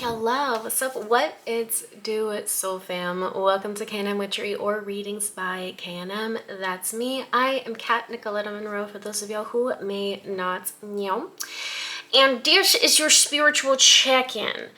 Hello, what's up? What it's do, soul fam? Welcome to K&M Witchery or Readings by K&M. That's me. I am Kat Nicoletta Monroe, for those of y'all who may not know. And this is your spiritual check-in.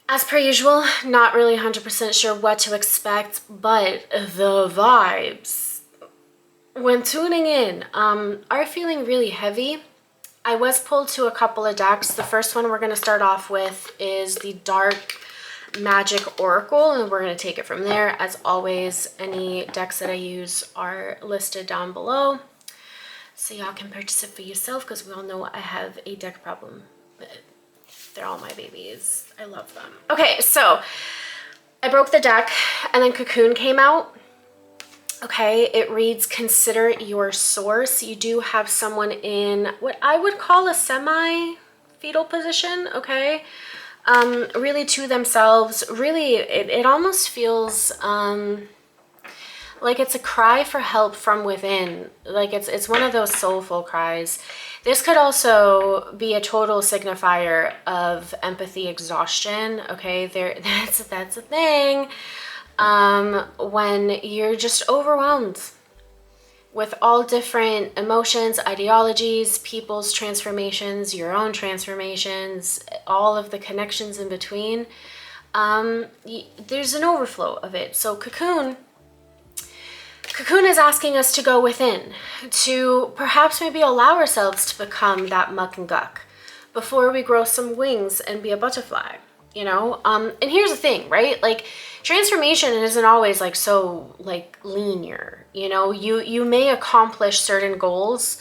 As per usual, not really 100% sure what to expect, but the vibes when tuning in are feeling really heavy. I was pulled to a couple of decks. The first one we're going to start off with is the Dark Magic Oracle, and we're going to take it from there. As always, any decks that I use are listed down below, so y'all can purchase it for yourself, because we all know I have a deck problem. But they're all my babies. I love them. Okay, so I broke the deck, and then Cocoon came out. Okay, it reads, consider your source. You do have someone in what I would call a semi-fetal position, okay? Really to themselves. Really, it almost feels like it's a cry for help from within. Like it's one of those soulful cries. This could also be a total signifier of empathy exhaustion, okay? That's a thing. When you're just overwhelmed with all different emotions, ideologies, people's transformations, your own transformations, all of the connections in between, there's an overflow of it. So Cocoon is asking us to go within, to perhaps maybe allow ourselves to become that muck and guck before we grow some wings and be a butterfly. You know, and here's the thing, right? Like, transformation isn't always like so like linear. You know, you may accomplish certain goals,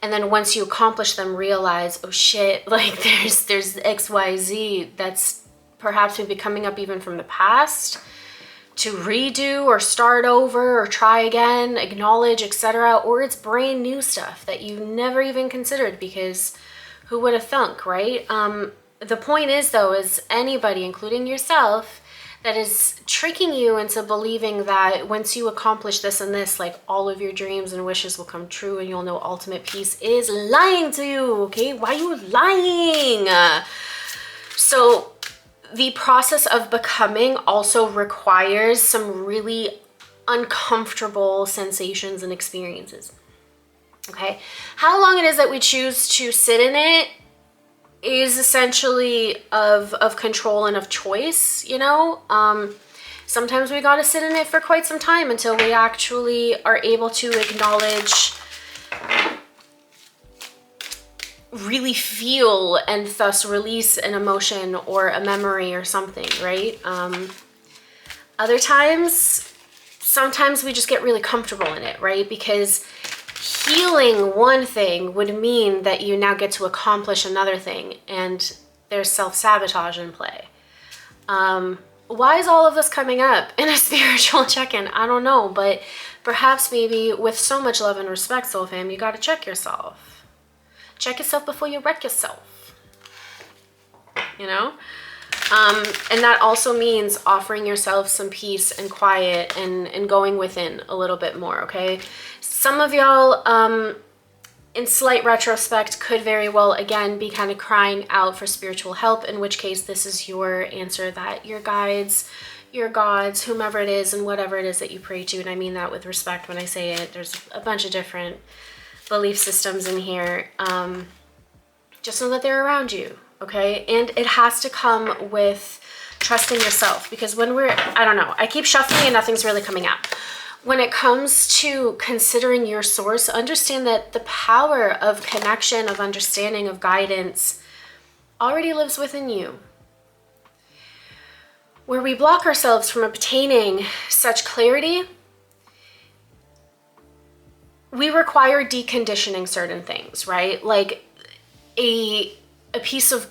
and then once you accomplish them, realize, oh shit, like there's XYZ that's perhaps maybe coming up even from the past to redo or start over or try again, acknowledge, etc. Or it's brand new stuff that you never even considered, because who would have thunk, right? The point is, though, is anybody, including yourself, that is tricking you into believing that once you accomplish this and this, like all of your dreams and wishes will come true and you'll know ultimate peace, is lying to you, okay? Why are you lying? So the process of becoming also requires some really uncomfortable sensations and experiences, okay? How long it is that we choose to sit in it is essentially of control and of choice, you know? Sometimes we gotta sit in it for quite some time until we actually are able to acknowledge, really feel, and thus release an emotion or a memory or something, right? Other times, sometimes we just get really comfortable in it, right? Because healing one thing would mean that you now get to accomplish another thing, and there's self-sabotage in play. Why is all of this coming up in a spiritual check-in? I don't know, but perhaps maybe with so much love and respect, soul fam, you gotta check yourself. Check yourself before you wreck yourself, you know? And that also means offering yourself some peace and quiet and going within a little bit more, okay? Some of y'all, in slight retrospect, could very well, again, be kind of crying out for spiritual help, in which case this is your answer that your guides, your gods, whomever it is, and whatever it is that you pray to, and I mean that with respect when I say it, there's a bunch of different belief systems in here, just know that they're around you, okay? And it has to come with trusting yourself, because when I don't know, I keep shuffling and nothing's really coming out. When it comes to considering your source, understand that the power of connection, of understanding, of guidance already lives within you. Where we block ourselves from obtaining such clarity, we require deconditioning certain things, right? Like a piece of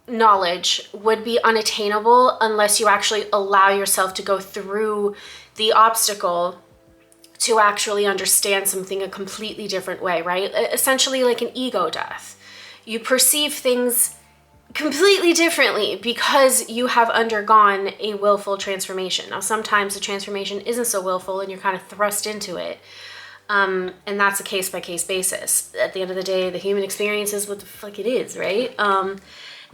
knowledge would be unattainable unless you actually allow yourself to go through the obstacle to actually understand something a completely different way, right? Essentially like an ego death. You perceive things completely differently because you have undergone a willful transformation. Now, sometimes the transformation isn't so willful and you're kind of thrust into it. And that's a case-by-case basis. At the end of the day, the human experience is what the fuck it is, right?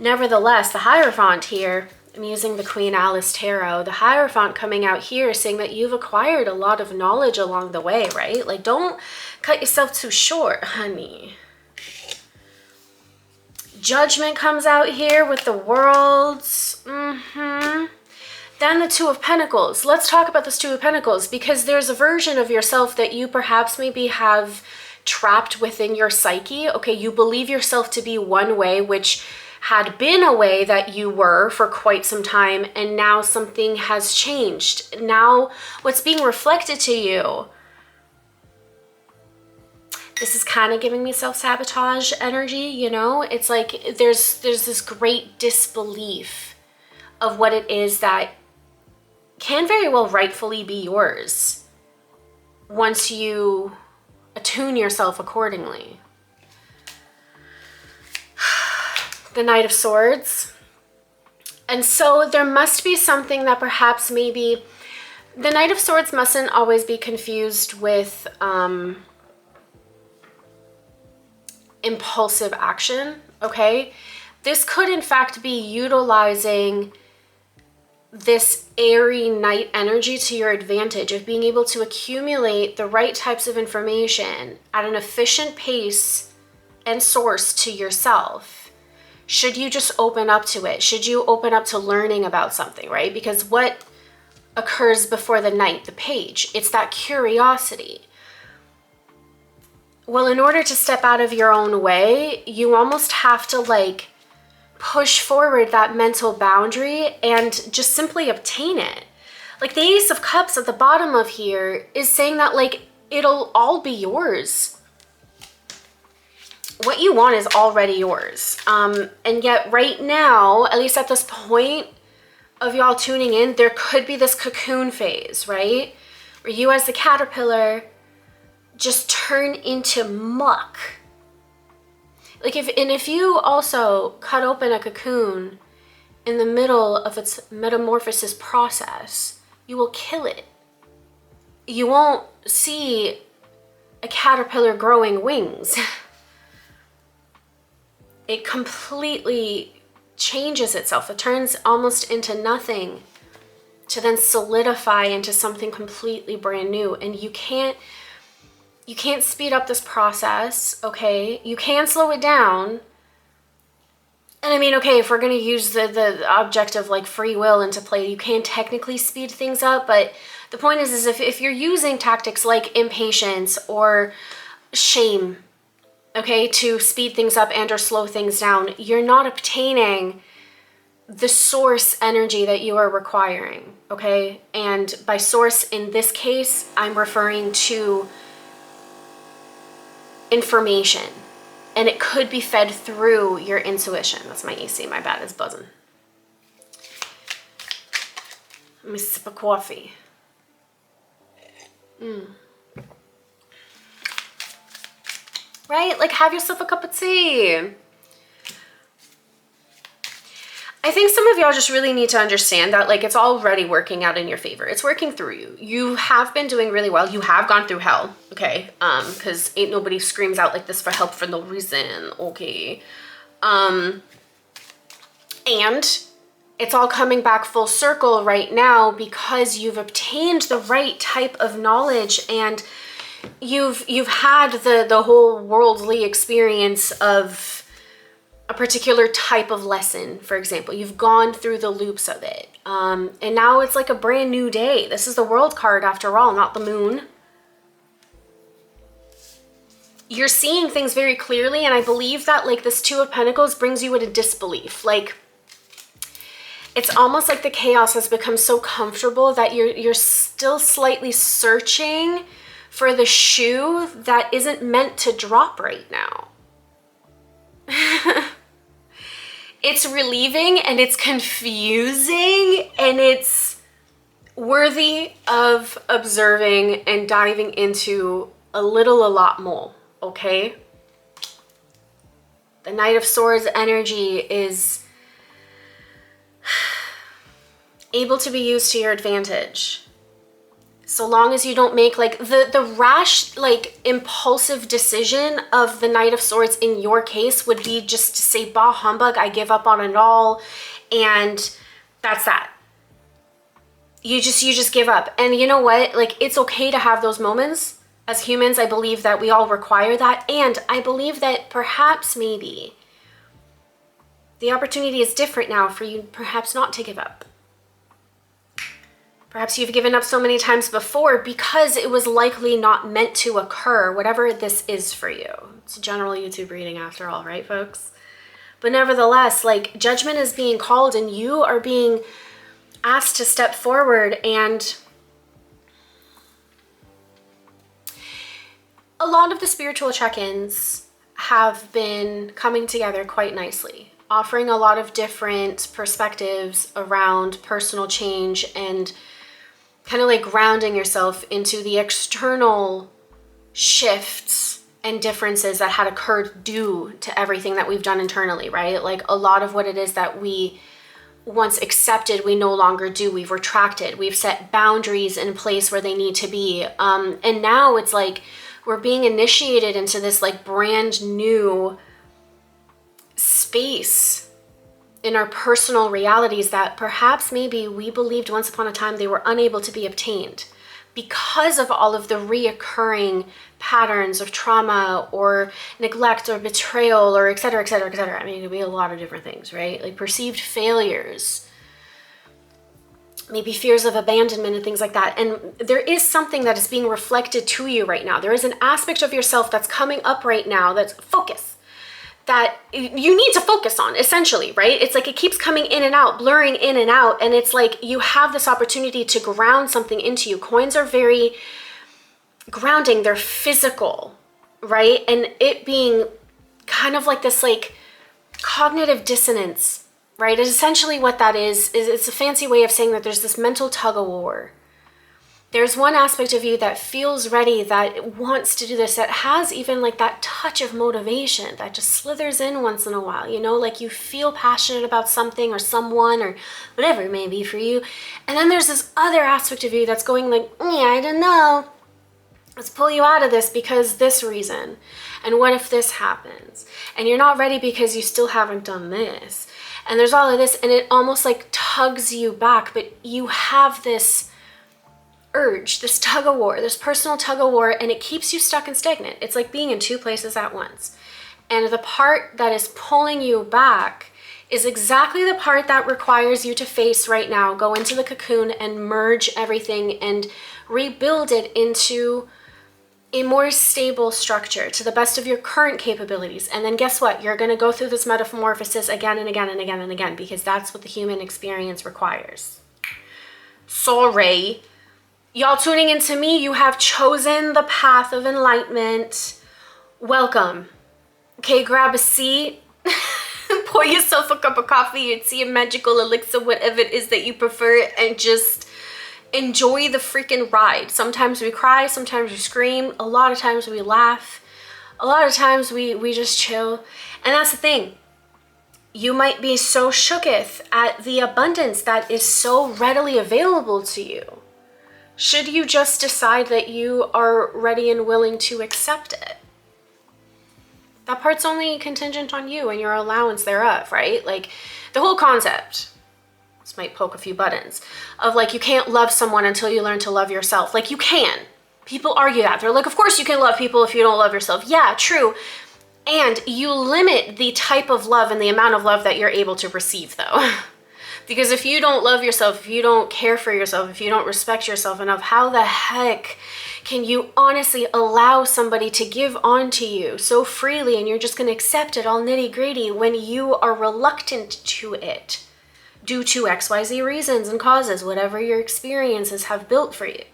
Nevertheless, the Hierophant here, I'm using the Queen Alice Tarot, the Hierophant coming out here saying that you've acquired a lot of knowledge along the way, right? Like, don't cut yourself too short, honey. Judgment comes out here with the Worlds. Then the Two of Pentacles. Let's talk about this Two of Pentacles, because there's a version of yourself that you perhaps maybe have trapped within your psyche. Okay, you believe yourself to be one way, which had been a way that you were for quite some time, and now something has changed. Now what's being reflected to you, this is kind of giving me self-sabotage energy, you know? It's like there's this great disbelief of what it is that can very well rightfully be yours once you attune yourself accordingly. The Knight of Swords. And so there must be something that perhaps maybe the Knight of Swords mustn't always be confused with impulsive action, okay? This could in fact be utilizing this airy knight energy to your advantage, of being able to accumulate the right types of information at an efficient pace and source to yourself. Should you just open up to it? Should you open up to learning about something, right? Because what occurs before the Knight? The Page. It's that curiosity. Well, in order to step out of your own way, you almost have to like push forward that mental boundary and just simply obtain it. Like the Ace of Cups at the bottom of here is saying that like it'll all be yours. What you want is already yours. And yet right now, at least at this point of y'all tuning in, there could be this cocoon phase, right? Where you as the caterpillar just turn into muck. Like if you also cut open a cocoon in the middle of its metamorphosis process, you will kill it. You won't see a caterpillar growing wings. It completely changes itself. It turns almost into nothing to then solidify into something completely brand new. And you can't speed up this process, okay? You can slow it down. And I mean, okay, if we're gonna use the object of like free will into play, you can technically speed things up, but the point is if you're using tactics like impatience or shame, okay, to speed things up and or slow things down, you're not obtaining the source energy that you are requiring, okay? And by source in this case, I'm referring to information, and it could be fed through your intuition. That's my AC, my bad, it's buzzing. Let me sip a coffee. Right? Like, have yourself a cup of tea. I think some of y'all just really need to understand that like it's already working out in your favor. It's working through you. You have been doing really well. You have gone through hell, okay? Because ain't nobody screams out like this for help for no reason, okay? And it's all coming back full circle right now because you've obtained the right type of knowledge, and you've had the whole worldly experience of a particular type of lesson, for example. You've gone through the loops of it. And now it's like a brand new day. This is the World card after all, not the Moon. You're seeing things very clearly, and I believe that like this Two of Pentacles brings you into disbelief. Like, it's almost like the chaos has become so comfortable that you're still slightly searching for the shoe that isn't meant to drop right now. It's relieving and it's confusing, and it's worthy of observing and diving into a lot more, okay? The Knight of Swords energy is able to be used to your advantage. So long as you don't make like the rash, like impulsive decision of the Knight of Swords in your case would be just to say, bah humbug, I give up on it all. And that's that. You just give up. And you know what? Like, it's okay to have those moments. As humans, I believe that we all require that. And I believe that perhaps maybe the opportunity is different now for you perhaps not to give up. Perhaps you've given up so many times before because it was likely not meant to occur, whatever this is for you. It's a general YouTube reading after all, right, folks? But nevertheless, like, judgment is being called and you are being asked to step forward. And a lot of the spiritual check-ins have been coming together quite nicely, offering a lot of different perspectives around personal change and kind of like grounding yourself into the external shifts and differences that had occurred due to everything that we've done internally, right? Like, a lot of what it is that we once accepted, we no longer do. We've retracted. We've set boundaries in place where they need to be. And now it's like we're being initiated into this like brand new space in our personal realities that perhaps maybe we believed once upon a time they were unable to be obtained because of all of the reoccurring patterns of trauma or neglect or betrayal or et cetera, et cetera, et cetera. I mean, it could be a lot of different things, right? Like perceived failures, maybe fears of abandonment and things like that. And there is something that is being reflected to you right now. There is an aspect of yourself that's coming up right now that's focus, that you need to focus on, essentially, right? It's like it keeps coming in and out, blurring in and out, and it's like you have this opportunity to ground something into you. Coins are very grounding, they're physical, right? And it being kind of like this like cognitive dissonance, right? Is essentially what that is it's a fancy way of saying that there's this mental tug of war. There's one aspect of you that feels ready, that wants to do this, that has even like that touch of motivation that just slithers in once in a while, you know, like you feel passionate about something or someone or whatever it may be for you. And then there's this other aspect of you that's going like, yeah, I don't know. Let's pull you out of this because this reason. And what if this happens? And you're not ready because you still haven't done this. And there's all of this, and it almost like tugs you back, but you have this urge, this tug of war, this personal tug of war, and it keeps you stuck and stagnant. It's like being in two places at once. And the part that is pulling you back is exactly the part that requires you to face right now, go into the cocoon and merge everything and rebuild it into a more stable structure to the best of your current capabilities. And then guess what? You're going to go through this metamorphosis again and again and again and again, because that's what the human experience requires. Sorry. Y'all tuning into me, you have chosen the path of enlightenment. Welcome. Okay, grab a seat, pour yourself a cup of coffee, or tea, a magical elixir, whatever it is that you prefer, and just enjoy the freaking ride. Sometimes we cry, sometimes we scream, a lot of times we laugh, a lot of times we just chill. And that's the thing. You might be so shooketh at the abundance that is so readily available to you. Should you just decide that you are ready and willing to accept it? That part's only contingent on you and your allowance thereof, right? Like the whole concept, this might poke a few buttons, of like you can't love someone until you learn to love yourself. Like you can. People argue that. They're like, of course you can love people if you don't love yourself. Yeah, true. And you limit the type of love and the amount of love that you're able to receive though. Because if you don't love yourself, if you don't care for yourself, if you don't respect yourself enough, how the heck can you honestly allow somebody to give onto you so freely and you're just going to accept it all nitty-gritty when you are reluctant to it due to XYZ reasons and causes, whatever your experiences have built for you?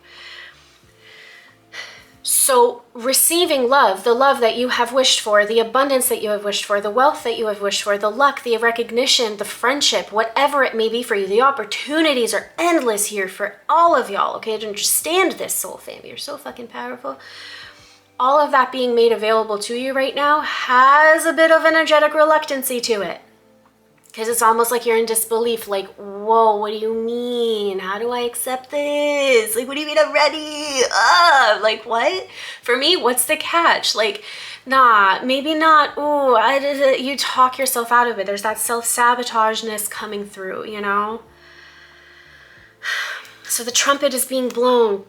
So receiving love, the love that you have wished for, the abundance that you have wished for, the wealth that you have wished for, the luck, the recognition, the friendship, whatever it may be for you, the opportunities are endless here for all of y'all, okay? Understand this, soul fam. You're so fucking powerful. All of that being made available to you right now has a bit of energetic reluctancy to it, Because it's almost like you're in disbelief, like, whoa, what do you mean? How do I accept this? Like, what do you mean I'm ready? Like, what? For me, what's the catch? Like, nah, maybe not. Ooh, you talk yourself out of it. There's that self-sabotageness coming through, you know? So the trumpet is being blown.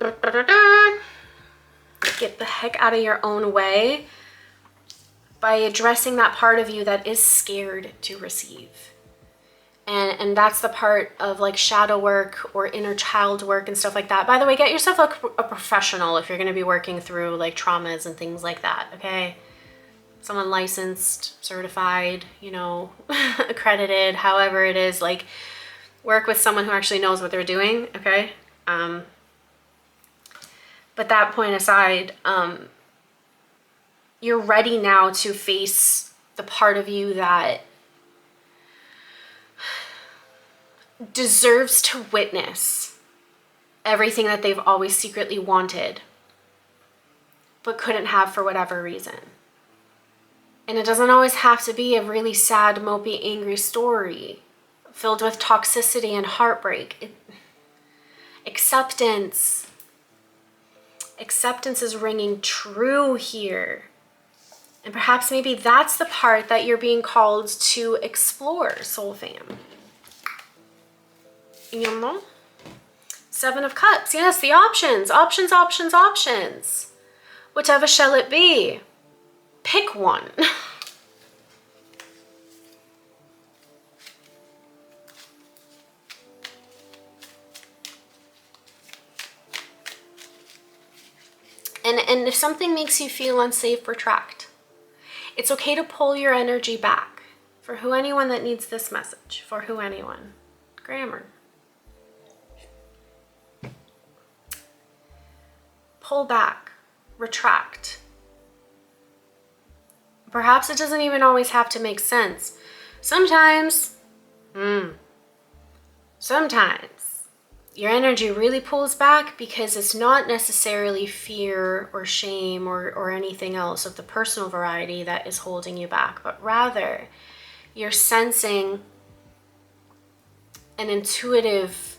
Get the heck out of your own way by addressing that part of you that is scared to receive. And that's the part of like shadow work or inner child work and stuff like that. By the way, get yourself a professional if you're going to be working through like traumas and things like that, okay? Someone licensed, certified, you know, accredited, however it is, like work with someone who actually knows what they're doing, okay? But that point aside, you're ready now to face the part of you that deserves to witness everything that they've always secretly wanted, but couldn't have for whatever reason. And it doesn't always have to be a really sad, mopey, angry story filled with toxicity and heartbreak. Acceptance is ringing true here. And perhaps maybe that's the part that you're being called to explore, soul fam. You know? 7 of Cups. Yes, the options. Options. Whatever shall it be? Pick one. And if something makes you feel unsafe, retract. It's okay to pull your energy back. For anyone that needs this message. For anyone. Grammar. Pull back, retract. Perhaps it doesn't even always have to make sense. Sometimes your energy really pulls back because it's not necessarily fear or shame or anything else of the personal variety that is holding you back, but rather you're sensing an intuitive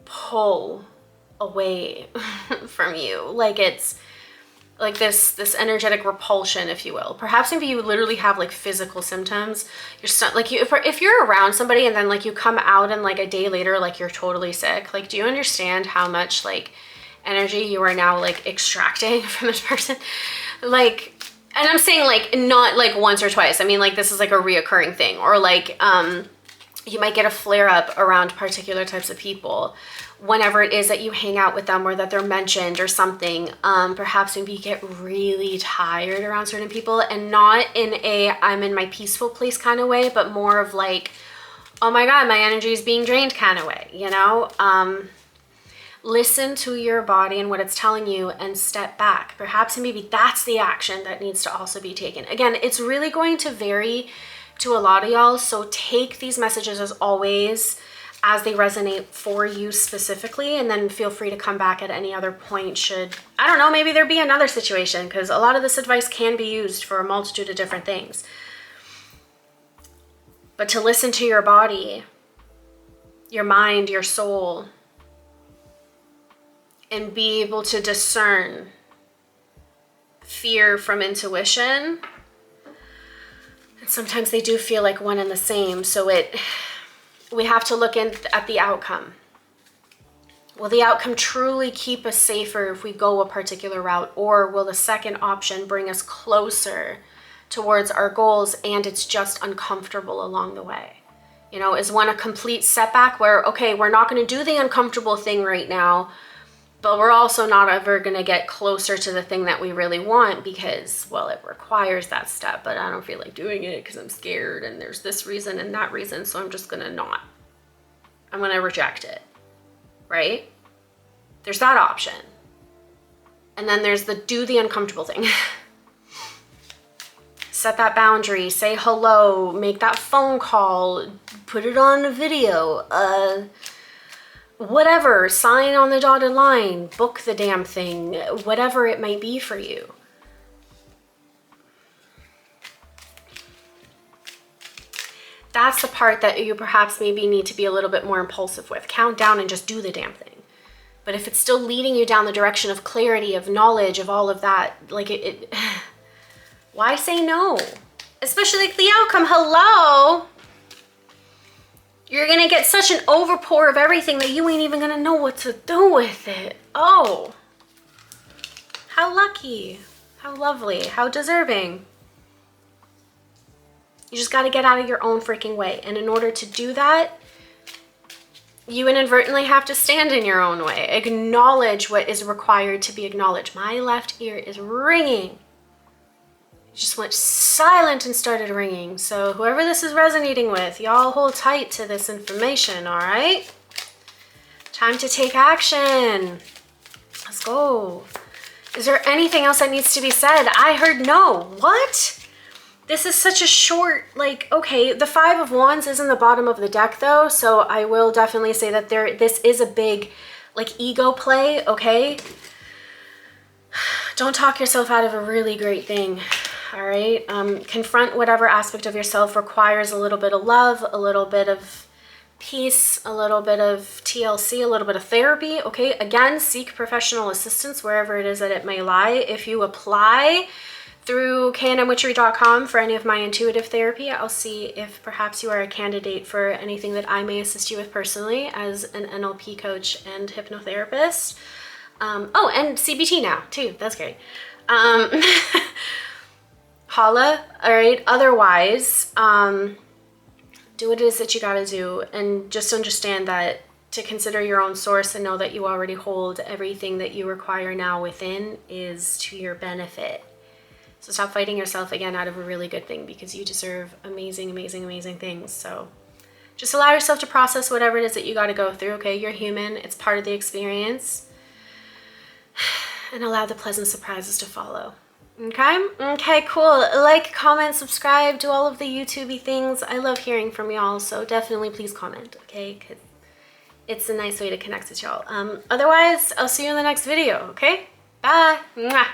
pull away from you, like it's like this energetic repulsion, if you will. Perhaps maybe you literally have like physical symptoms. If you're around somebody and then like you come out and like a day later like you're totally sick, like do you understand how much like energy you are now like extracting from this person? Like, and I'm saying like not like once or twice, I mean like this is like a reoccurring thing, or like you might get a flare up around particular types of people whenever it is that you hang out with them or that they're mentioned or something. Perhaps maybe you get really tired around certain people, and not in a I'm in my peaceful place kind of way, but more of like, oh my God, my energy is being drained kind of way, you know? Listen to your body and what it's telling you and step back. Perhaps maybe that's the action that needs to also be taken. Again, it's really going to vary to a lot of y'all, so take these messages as always as they resonate for you specifically, and then feel free to come back at any other point should, I don't know, maybe there be another situation, because a lot of this advice can be used for a multitude of different things. But to listen to your body, your mind, your soul, and be able to discern fear from intuition. And sometimes they do feel like one and the same, so we have to look at the outcome. Will the outcome truly keep us safer if we go a particular route, or will the second option bring us closer towards our goals and it's just uncomfortable along the way? You know, is one a complete setback where, okay, we're not going to do the uncomfortable thing right now, but we're also not ever going to get closer to the thing that we really want because, well, it requires that step, but I don't feel like doing it because I'm scared and there's this reason and that reason, so I'm just going to not. I'm going to reject it, right? There's that option. And then there's the do the uncomfortable thing. Set that boundary, say hello, make that phone call, put it on a video, whatever, sign on the dotted line, book the damn thing, whatever it might be for you. That's the part that you perhaps maybe need to be a little bit more impulsive with. Count down and just do the damn thing. But if it's still leading you down the direction of clarity, of knowledge, of all of that, like why say no? Especially like the outcome, hello? You're gonna get such an overpour of everything that you ain't even gonna know what to do with it. Oh, how lucky, how lovely, how deserving. You just gotta get out of your own freaking way. And in order to do that, you inadvertently have to stand in your own way. Acknowledge what is required to be acknowledged. My left ear is ringing. It just went silent and started ringing. So whoever this is resonating with, y'all hold tight to this information, all right? Time to take action. Let's go. Is there anything else that needs to be said? I heard no. What? This is such a short, like, okay, the Five of Wands is in the bottom of the deck though, so I will definitely say that this is a big, like, ego play, okay? Don't talk yourself out of a really great thing, all right? Confront whatever aspect of yourself requires a little bit of love, a little bit of peace, a little bit of TLC, a little bit of therapy, okay? Again, seek professional assistance wherever it is that it may lie. If you apply through knmwitchery.com for any of my intuitive therapy, I'll see if perhaps you are a candidate for anything that I may assist you with personally as an NLP coach and hypnotherapist. Oh, and CBT now too, that's great. Holla, all right? Otherwise, do what it is that you gotta do, and just understand that to consider your own source and know that you already hold everything that you require now within is to your benefit. So stop fighting yourself again out of a really good thing, because you deserve amazing, amazing, amazing things. So just allow yourself to process whatever it is that you got to go through, okay? You're human. It's part of the experience. And allow the pleasant surprises to follow. Okay? Okay, cool. Like, comment, subscribe, do all of the YouTube-y things. I love hearing from y'all, so definitely please comment, okay? 'Cause it's a nice way to connect with y'all. Otherwise, I'll see you in the next video, okay? Bye. Mwah.